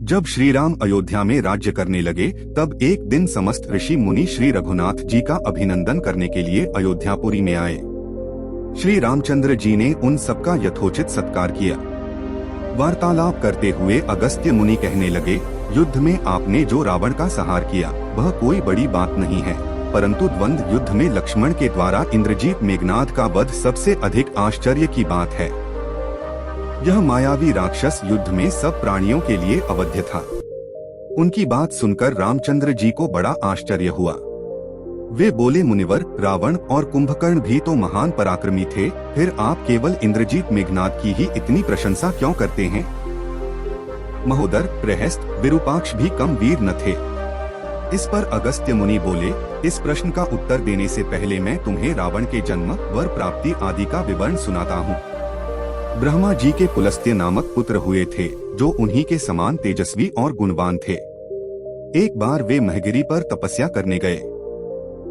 जब श्री राम अयोध्या में राज्य करने लगे, तब एक दिन समस्त ऋषि मुनि श्री रघुनाथ जी का अभिनंदन करने के लिए अयोध्यापुरी में आए। श्री रामचंद्र जी ने उन सबका यथोचित सत्कार किया। वार्तालाप करते हुए अगस्त्य मुनि कहने लगे, युद्ध में आपने जो रावण का संहार किया वह कोई बड़ी बात नहीं है, परंतु द्वंद्व युद्ध में लक्ष्मण के द्वारा इंद्रजीत मेघनाद का वध सबसे अधिक आश्चर्य की बात है। यह मायावी राक्षस युद्ध में सब प्राणियों के लिए अवध्य था। उनकी बात सुनकर रामचंद्र जी को बड़ा आश्चर्य हुआ। वे बोले, मुनिवर, रावण और कुंभकर्ण भी तो महान पराक्रमी थे, फिर आप केवल इंद्रजीत मेघनाद की ही इतनी प्रशंसा क्यों करते हैं? महोदर, प्रहस्त, विरूपाक्ष भी कम वीर न थे। इस पर अगस्त्य मुनि बोले, इस प्रश्न का उत्तर देने से पहले मैं तुम्हें रावण के जन्म, वर प्राप्ति आदि का विवरण सुनाता हूँ। ब्रह्मा जी के पुलस्त्य नामक पुत्र हुए थे, जो उन्हीं के समान तेजस्वी और गुणवान थे। एक बार वे महगिरी पर तपस्या करने गए।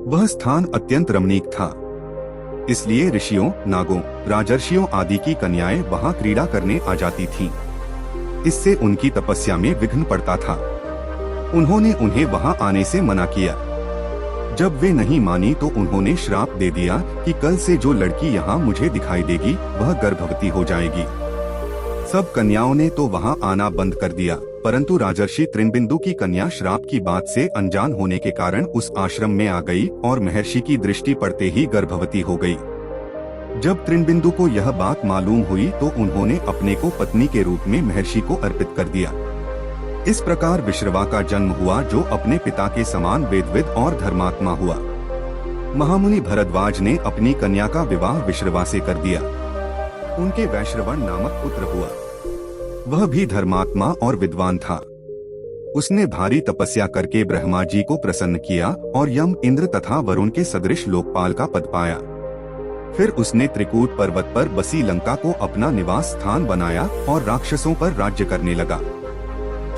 वह स्थान अत्यंत रमणीक था, इसलिए ऋषियों, नागों, राजर्षियों आदि की कन्याएं वहां क्रीड़ा करने आ जाती थीं। इससे उनकी तपस्या में विघ्न पड़ता था। उन्होंने उन्हें वहां आने से मना किया। जब वे नहीं मानी तो उन्होंने श्राप दे दिया कि कल से जो लड़की यहाँ मुझे दिखाई देगी वह गर्भवती हो जाएगी। सब कन्याओं ने तो वहाँ आना बंद कर दिया, परंतु राजर्षि त्रिनबिंदु की कन्या श्राप की बात से अनजान होने के कारण उस आश्रम में आ गई और महर्षि की दृष्टि पड़ते ही गर्भवती हो गई। जब त्रिनबिंदु को यह बात मालूम हुई तो उन्होंने अपने को पत्नी के रूप में महर्षि को अर्पित कर दिया। इस प्रकार विश्रवा का जन्म हुआ, जो अपने पिता के समान वेदविद और धर्मात्मा हुआ। महामुनि भरद्वाज ने अपनी कन्या का विवाह विश्रवा से कर दिया। उनके वैश्रवण नामक पुत्र हुआ। वह भी धर्मात्मा और विद्वान था। उसने भारी तपस्या करके ब्रह्मा जी को प्रसन्न किया और यम, इंद्र तथा वरुण के सदृश लोकपाल का पद पाया। फिर उसने त्रिकूट पर्वत पर बसी लंका को अपना निवास स्थान बनाया और राक्षसों पर राज्य करने लगा।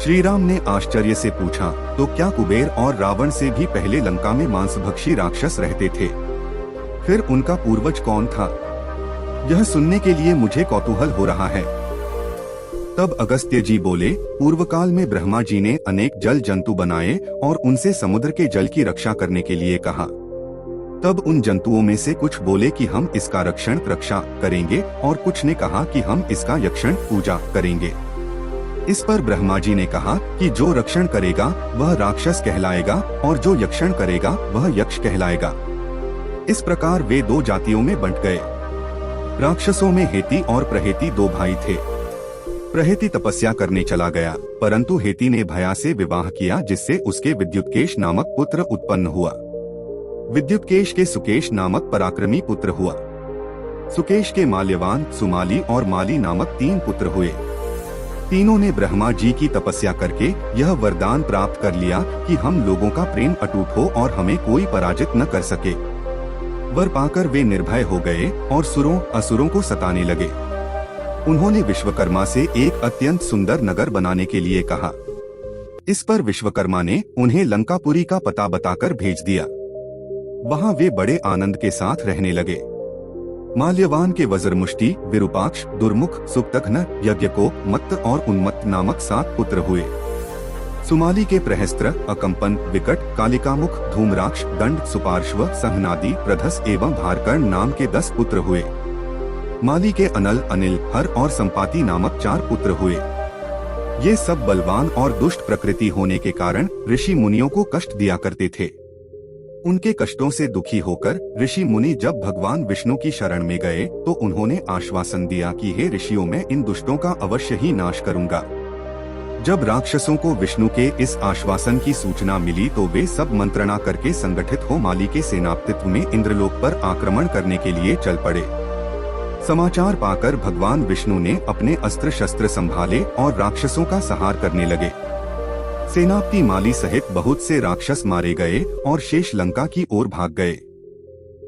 श्री राम ने आश्चर्य से पूछा, तो क्या कुबेर और रावण से भी पहले लंका में मांसभक्षी राक्षस रहते थे? फिर उनका पूर्वज कौन था? यह सुनने के लिए मुझे कौतूहल हो रहा है। तब अगस्त्य जी बोले, पूर्व काल में ब्रह्मा जी ने अनेक जल जंतु बनाए और उनसे समुद्र के जल की रक्षा करने के लिए कहा। तब उन जंतुओं में से कुछ बोले कि हम इसका रक्षा करेंगे और कुछ ने कहा कि हम इसका यक्षण पूजा करेंगे। इस पर ब्रह्मा जी ने कहा कि जो रक्षण करेगा वह राक्षस कहलाएगा और जो यक्षण करेगा वह यक्ष कहलाएगा। इस प्रकार वे दो जातियों में बंट गए। राक्षसों में हेति और प्रहेति दो भाई थे। प्रहेति तपस्या करने चला गया, परंतु हेति ने भया से विवाह किया, जिससे उसके विद्युत्केश नामक पुत्र उत्पन्न हुआ। विद्युत्केश के सुकेश नामक पराक्रमी पुत्र हुआ। सुकेश के माल्यवान, सुमाली और माली नामक 3 पुत्र हुए। तीनों ने ब्रह्मा जी की तपस्या करके यह वरदान प्राप्त कर लिया कि हम लोगों का प्रेम अटूट हो और हमें कोई पराजित न कर सके। वर पाकर वे निर्भय हो गए और सुरों असुरों को सताने लगे। उन्होंने विश्वकर्मा से एक अत्यंत सुंदर नगर बनाने के लिए कहा। इस पर विश्वकर्मा ने उन्हें लंकापुरी का पता बताकर भेज दिया। वहाँ वे बड़े आनंद के साथ रहने लगे। माल्यवान के वज्रमुष्टि, विरूपाक्ष, दुर्मुख, सुप्तघ्न, यज्ञको, मत्त और उन्मत्त नामक 7 पुत्र हुए। सुमाली के प्रहस्त्र, अकंपन, विकट, कालिकामुख, धूम्राक्ष, दंड, सुपार्श्व, सहनादि, प्रधस एवं भारकर्ण नाम के 10 पुत्र हुए। माली के अनल, अनिल, हर और संपाति नामक 4 पुत्र हुए। ये सब बलवान और दुष्ट प्रकृति होने के कारण ऋषि मुनियों को कष्ट दिया करते थे। उनके कष्टों से दुखी होकर ऋषि मुनि जब भगवान विष्णु की शरण में गए तो उन्होंने आश्वासन दिया कि हे ऋषियों, मैं इन दुष्टों का अवश्य ही नाश करूंगा। जब राक्षसों को विष्णु के इस आश्वासन की सूचना मिली तो वे सब मंत्रणा करके संगठित हो माली के सेनापतित्व में इंद्रलोक पर आक्रमण करने के लिए चल पड़े। समाचार पाकर भगवान विष्णु ने अपने अस्त्र शस्त्र संभाले और राक्षसों का संहार करने लगे। सेनापति माली सहित बहुत से राक्षस मारे गए और शेष लंका की ओर भाग गए।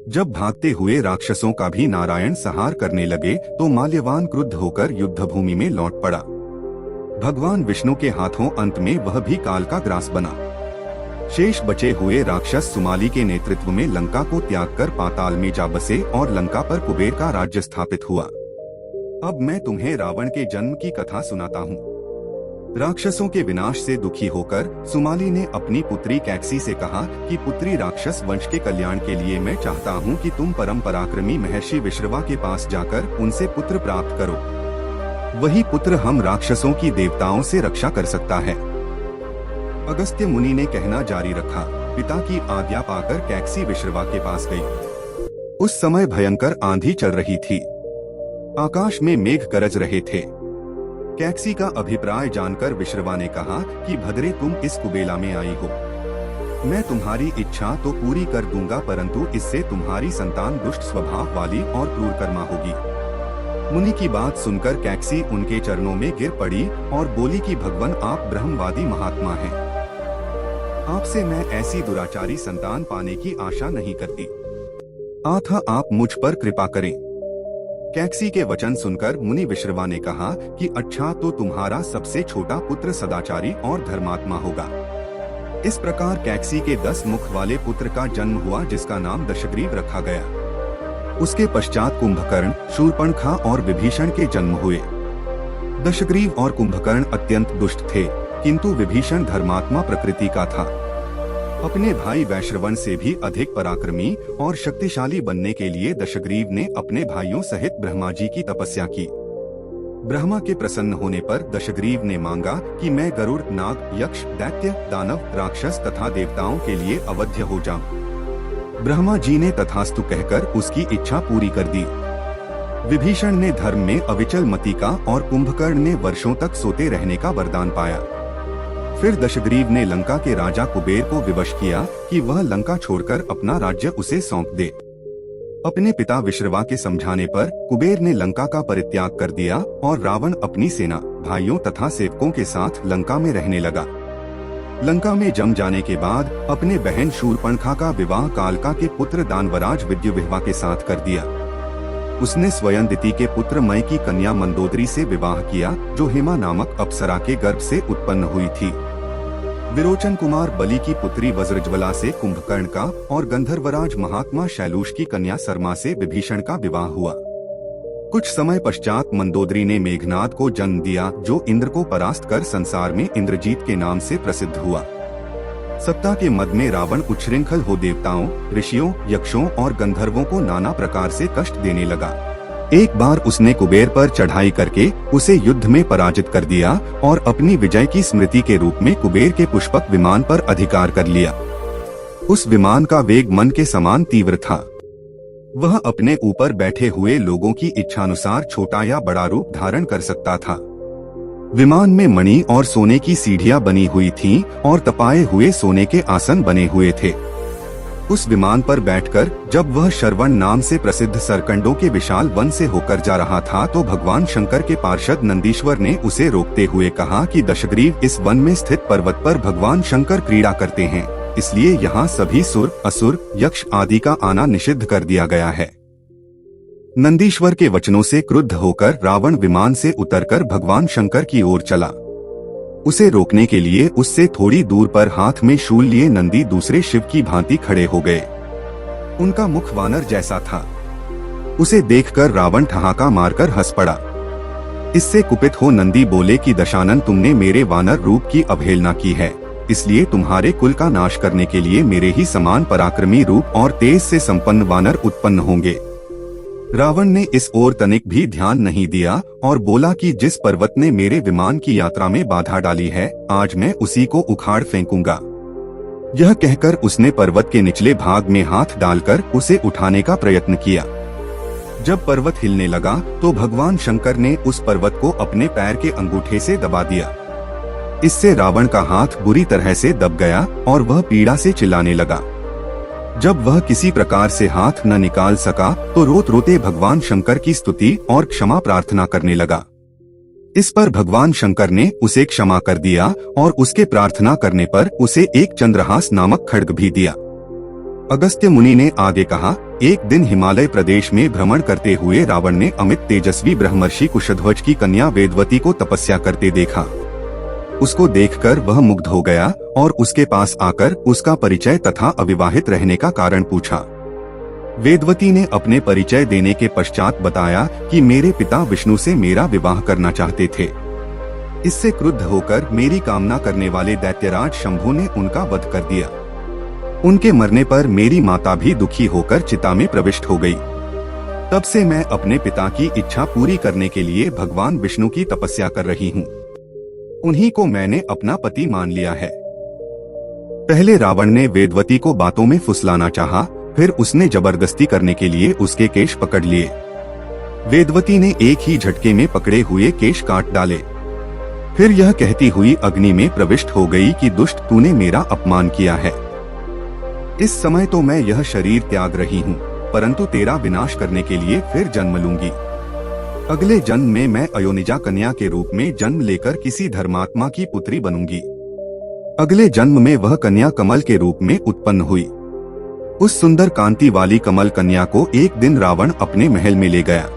जब भागते हुए राक्षसों का भी नारायण संहार करने लगे तो माल्यवान क्रुद्ध होकर युद्ध भूमि में लौट पड़ा। भगवान विष्णु के हाथों अंत में वह भी काल का ग्रास बना। शेष बचे हुए राक्षस सुमाली के नेतृत्व में लंका को त्याग कर पाताल में जा बसे और लंका पर कुबेर का राज्य स्थापित हुआ। अब मैं तुम्हें रावण के जन्म की कथा सुनाता हूँ। राक्षसों के विनाश से दुखी होकर सुमाली ने अपनी पुत्री कैकसी से कहा कि पुत्री, राक्षस वंश के कल्याण के लिए मैं चाहता हूँ कि तुम परम पराक्रमी महर्षि विश्रवा के पास जाकर उनसे पुत्र प्राप्त करो। वही पुत्र हम राक्षसों की देवताओं से रक्षा कर सकता है। अगस्त्य मुनि ने कहना जारी रखा। पिता की आज्ञा पाकर कैकसी विश्रवा के पास गई। उस समय भयंकर आंधी चल रही थी। आकाश में मेघ गरज रहे थे। कैकसी का अभिप्राय जानकर विश्रवा ने कहा कि भद्रे, तुम इस कुबेला में आई हो। मैं तुम्हारी इच्छा तो पूरी कर दूंगा, परंतु इससे तुम्हारी संतान दुष्ट स्वभाव वाली और क्रूरकर्मा होगी। मुनि की बात सुनकर कैकसी उनके चरणों में गिर पड़ी और बोली कि भगवान, आप ब्रह्मवादी महात्मा हैं। आपसे मैं ऐसी दुराचारी संतान पाने की आशा नहीं करती। अतः आप मुझ पर कृपा करें। कैकसी के वचन सुनकर मुनि विश्रवा ने कहा कि अच्छा, तो तुम्हारा सबसे छोटा पुत्र सदाचारी और धर्मात्मा होगा। इस प्रकार कैकसी के 10 मुख वाले पुत्र का जन्म हुआ, जिसका नाम दशग्रीव रखा गया। उसके पश्चात कुंभकर्ण, शूर्पणखा और विभीषण के जन्म हुए। दशग्रीव और कुंभकर्ण अत्यंत दुष्ट थे, किंतु विभीषण धर्मात्मा प्रकृति का था। अपने भाई वैश्रवण से भी अधिक पराक्रमी और शक्तिशाली बनने के लिए दशग्रीव ने अपने भाइयों सहित ब्रह्मा जी की तपस्या की। ब्रह्मा के प्रसन्न होने पर दशग्रीव ने मांगा कि मैं गरुड़, नाग, यक्ष, दैत्य, दानव, राक्षस तथा देवताओं के लिए अवध्य हो जाऊं। ब्रह्मा जी ने तथास्तु कहकर उसकी इच्छा पूरी कर दी। विभीषण ने धर्म में अविचल मति का और कुंभकर्ण ने वर्षों तक सोते रहने का वरदान पाया। फिर दशग्रीव ने लंका के राजा कुबेर को विवश किया कि वह लंका छोड़कर अपना राज्य उसे सौंप दे। अपने पिता विश्रवा के समझाने पर कुबेर ने लंका का परित्याग कर दिया और रावण अपनी सेना, भाइयों तथा सेवकों के साथ लंका में रहने लगा। लंका में जम जाने के बाद अपने बहन शूर्पणखा का विवाह कालका के पुत्र दानवराज विद्युविह्वा के साथ कर दिया। उसने स्वयं दिति के पुत्र मय की कन्या मंदोदरी से विवाह किया, जो हेमा नामक अप्सरा के गर्भ से उत्पन्न हुई थी। विरोचन कुमार बलि की पुत्री वज्रज्वला से कुंभकर्ण का और गंधर्वराज महात्मा शैलूष की कन्या सरमा से विभीषण का विवाह हुआ। कुछ समय पश्चात मंदोदरी ने मेघनाद को जन्म दिया, जो इंद्र को परास्त कर संसार में इंद्रजीत के नाम से प्रसिद्ध हुआ। सत्ता के मद में रावण उच्छृंखल हो देवताओं, ऋषियों, यक्षों और गंधर्वों को नाना प्रकार से कष्ट देने लगा। एक बार उसने कुबेर पर चढ़ाई करके उसे युद्ध में पराजित कर दिया और अपनी विजय की स्मृति के रूप में कुबेर के पुष्पक विमान पर अधिकार कर लिया। उस विमान का वेग मन के समान तीव्र था। वह अपने ऊपर बैठे हुए लोगों की इच्छानुसार छोटा या बड़ा रूप धारण कर सकता था। विमान में मणि और सोने की सीढ़ियां बनी हुई थीं और तपाए हुए सोने के आसन बने हुए थे। उस विमान पर बैठकर जब वह श्रवण नाम से प्रसिद्ध सरकंडों के विशाल वन से होकर जा रहा था, तो भगवान शंकर के पार्षद नंदीश्वर ने उसे रोकते हुए कहा कि दशग्रीव, इस वन में स्थित पर्वत पर भगवान शंकर क्रीड़ा करते हैं, इसलिए यहाँ सभी सुर, असुर, यक्ष आदि का आना निषिद्ध कर दिया गया है। नंदीश्वर के वचनों से क्रुद्ध होकर रावण विमान से उतरकर भगवान शंकर की ओर चला। उसे रोकने के लिए उससे थोड़ी दूर पर हाथ में शूल लिए नंदी दूसरे शिव की भांति खड़े हो गए। उनका मुख वानर जैसा था। उसे देखकर रावण ठहाका मारकर हंस पड़ा। इससे कुपित हो नंदी बोले कि दशानन, तुमने मेरे वानर रूप की अवहेलना की है, इसलिए तुम्हारे कुल का नाश करने के लिए मेरे ही समान पराक्रमी रूप और तेज से संपन्न वानर उत्पन्न होंगे। रावण ने इस ओर तनिक भी ध्यान नहीं दिया और बोला कि जिस पर्वत ने मेरे विमान की यात्रा में बाधा डाली है, आज मैं उसी को उखाड़ फेंकूंगा। यह कहकर उसने पर्वत के निचले भाग में हाथ डालकर उसे उठाने का प्रयत्न किया। जब पर्वत हिलने लगा तो भगवान शंकर ने उस पर्वत को अपने पैर के अंगूठे से दबा दिया। इससे रावण का हाथ बुरी तरह से दब गया और वह पीड़ा से चिल्लाने लगा। जब वह किसी प्रकार से हाथ न निकाल सका तो रोते रोते भगवान शंकर की स्तुति और क्षमा प्रार्थना करने लगा। इस पर भगवान शंकर ने उसे क्षमा कर दिया और उसके प्रार्थना करने पर उसे एक चंद्रहास नामक खड्ग भी दिया। अगस्त्य मुनि ने आगे कहा, एक दिन हिमालय प्रदेश में भ्रमण करते हुए रावण ने अमित तेजस्वी ब्रह्मर्षि कुशध्वज की कन्या वेदवती को तपस्या करते देखा। उसको देखकर वह मुग्ध हो गया और उसके पास आकर उसका परिचय तथा अविवाहित रहने का कारण पूछा। वेदवती ने अपने परिचय देने के पश्चात बताया कि मेरे पिता विष्णु से मेरा विवाह करना चाहते थे। इससे क्रुद्ध होकर मेरी कामना करने वाले दैत्यराज शंभु ने उनका वध कर दिया। उनके मरने पर मेरी माता भी दुखी होकर चिता में प्रविष्ट हो गई। तब से मैं अपने पिता की इच्छा पूरी करने के लिए भगवान विष्णु की तपस्या कर रही हूँ। उन्हीं को मैंने अपना पति मान लिया है। पहले रावण ने वेदवती को बातों में फुसलाना चाहा, फिर उसने जबरदस्ती करने के लिए उसके केश पकड़ लिए। वेदवती ने एक ही झटके में पकड़े हुए केश काट डाले। फिर यह कहती हुई अग्नि में प्रविष्ट हो गई कि दुष्ट, तूने मेरा अपमान किया है। इस समय तो मैं यह शरीर त्याग रही हूँ, परंतु तेरा विनाश करने के लिए फिर जन्म लूंगी। अगले जन्म में मैं अयोनिजा कन्या के रूप में जन्म लेकर किसी धर्मात्मा की पुत्री बनूंगी। अगले जन्म में वह कन्या कमल के रूप में उत्पन्न हुई। उस सुंदर कांति वाली कमल कन्या को एक दिन रावण अपने महल में ले गया।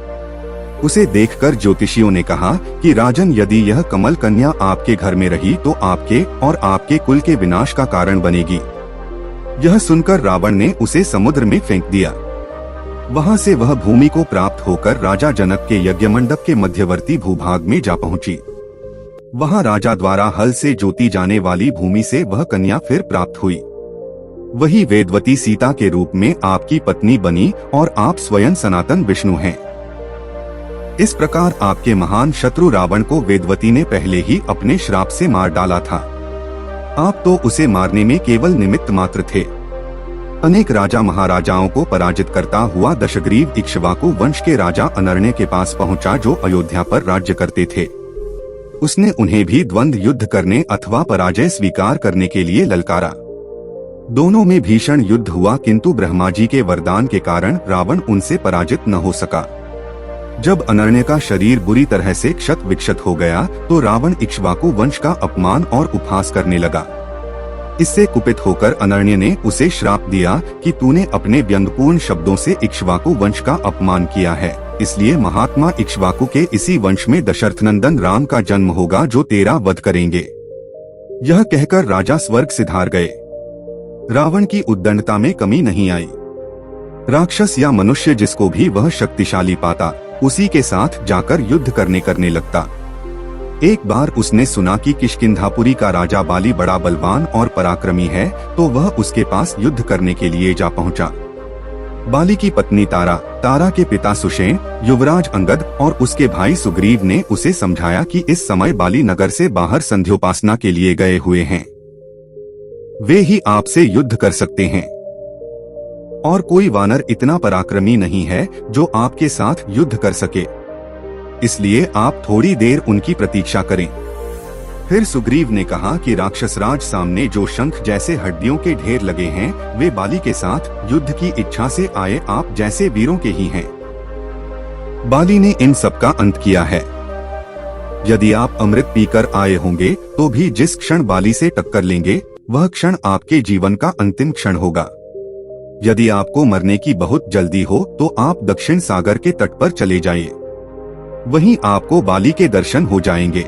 उसे देखकर ज्योतिषियों ने कहा कि राजन, यदि यह कमल कन्या आपके घर में रही तो आपके और आपके कुल के विनाश का कारण बनेगी। यह सुनकर रावण ने उसे समुद्र में फेंक दिया। वहां से वह भूमि को प्राप्त होकर राजा जनक के यज्ञ मंडप के मध्यवर्ती भूभाग में जा पहुंची। वहां राजा द्वारा हल से जोती जाने वाली भूमि से वह कन्या फिर प्राप्त हुई। वही वेदवती सीता के रूप में आपकी पत्नी बनी और आप स्वयं सनातन विष्णु हैं। इस प्रकार आपके महान शत्रु रावण को वेदवती ने पहले ही अपने श्राप से मार डाला था। आप तो उसे मारने में केवल निमित्त मात्र थे। अनेक राजा महाराजाओं को पराजित करता हुआ दशग्रीव इक्ष्वाकु वंश के राजा अनर्ण्य के पास पहुंचा, जो अयोध्या पर राज्य करते थे। उसने उन्हें भी द्वंद्व युद्ध करने अथवा पराजय स्वीकार करने के लिए ललकारा। दोनों में भीषण युद्ध हुआ, किंतु ब्रह्मा जी के वरदान के कारण रावण उनसे पराजित न हो सका। जब अनर्ण्य का शरीर बुरी तरह से क्षत विक्षत हो गया तो रावण इक्ष्वाकु वंश का अपमान और उपहास करने लगा। इससे कुपित होकर अनर्ण्य ने उसे श्राप दिया कि तूने अपने व्यंग्यपूर्ण शब्दों से इक्ष्वाकु वंश का अपमान किया है, इसलिए महात्मा इक्ष्वाकु के इसी वंश में दशरथ नंदन राम का जन्म होगा, जो तेरा वध करेंगे। यह कहकर राजा स्वर्ग सिधार गए। रावण की उद्दंडता में कमी नहीं आई। राक्षस या मनुष्य जिसको भी वह शक्तिशाली पाता, उसी के साथ जाकर युद्ध करने लगता। एक बार उसने सुना कि किष्किंधापुरी का राजा बाली बड़ा बलवान और पराक्रमी है, तो वह उसके पास युद्ध करने के लिए जा पहुंचा। बाली की पत्नी तारा के पिता सुषेण, युवराज अंगद और उसके भाई सुग्रीव ने उसे समझाया कि इस समय बाली नगर से बाहर संध्योपासना के लिए गए हुए हैं। वे ही आपसे युद्ध कर सकते हैं और कोई वानर इतना पराक्रमी नहीं है जो आपके साथ युद्ध कर सके, इसलिए आप थोड़ी देर उनकी प्रतीक्षा करें। फिर सुग्रीव ने कहा कि राक्षसराज सामने जो शंख जैसे हड्डियों के ढेर लगे हैं, वे बाली के साथ युद्ध की इच्छा से आए आप जैसे वीरों के ही हैं। बाली ने इन सब का अंत किया है। यदि आप अमृत पीकर आए होंगे तो भी जिस क्षण बाली से टक्कर लेंगे, वह क्षण आपके जीवन का अंतिम क्षण होगा। यदि आपको मरने की बहुत जल्दी हो तो आप दक्षिण सागर के तट पर चले जाइए, वहीं आपको बाली के दर्शन हो जाएंगे।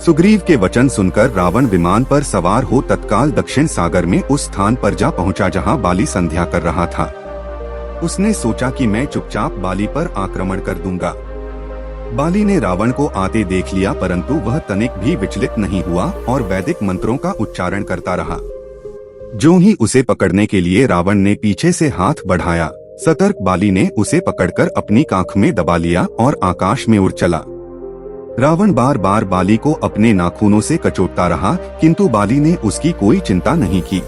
सुग्रीव के वचन सुनकर रावण विमान पर सवार हो तत्काल दक्षिण सागर में उस स्थान पर जा पहुंचा जहां बाली संध्या कर रहा था। उसने सोचा कि मैं चुपचाप बाली पर आक्रमण कर दूंगा। बाली ने रावण को आते देख लिया, परंतु वह तनिक भी विचलित नहीं हुआ और वैदिक मंत्रों का उच्चारण करता रहा। जो ही उसे पकड़ने के लिए रावण ने पीछे से हाथ बढ़ाया, सतर्क बाली ने उसे पकड़कर अपनी काख में दबा लिया और आकाश में उड़ चला। रावण बार बार बाली को अपने नाखूनों से कचोटता रहा, किंतु बाली ने उसकी कोई चिंता नहीं की।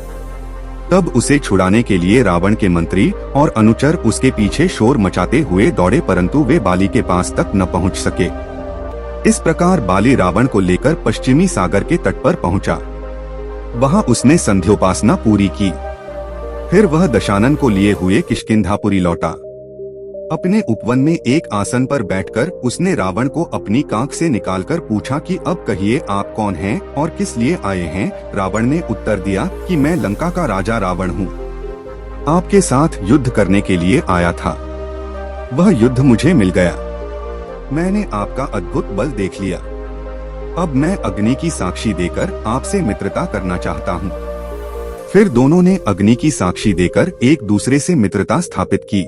तब उसे छुड़ाने के लिए रावण के मंत्री और अनुचर उसके पीछे शोर मचाते हुए दौड़े, परंतु वे बाली के पास तक न पहुंच सके। इस प्रकार बाली रावण को लेकर पश्चिमी सागर के तट पर पहुंचा। वहां उसने संध्योपासना पूरी की। फिर वह दशानन को लिए हुए किष्किंधापुरी लौटा। अपने उपवन में एक आसन पर बैठकर उसने रावण को अपनी काख से निकालकर पूछा कि अब कहिए आप कौन हैं और किस लिए आए हैं। रावण ने उत्तर दिया कि मैं लंका का राजा रावण हूँ, आपके साथ युद्ध करने के लिए आया था। वह युद्ध मुझे मिल गया। मैंने आपका अद्भुत बल देख लिया। अब मैं अग्नि की साक्षी देकर आपसे मित्रता करना चाहता हूँ। फिर दोनों ने अग्नि की साक्षी देकर एक दूसरे से मित्रता स्थापित की।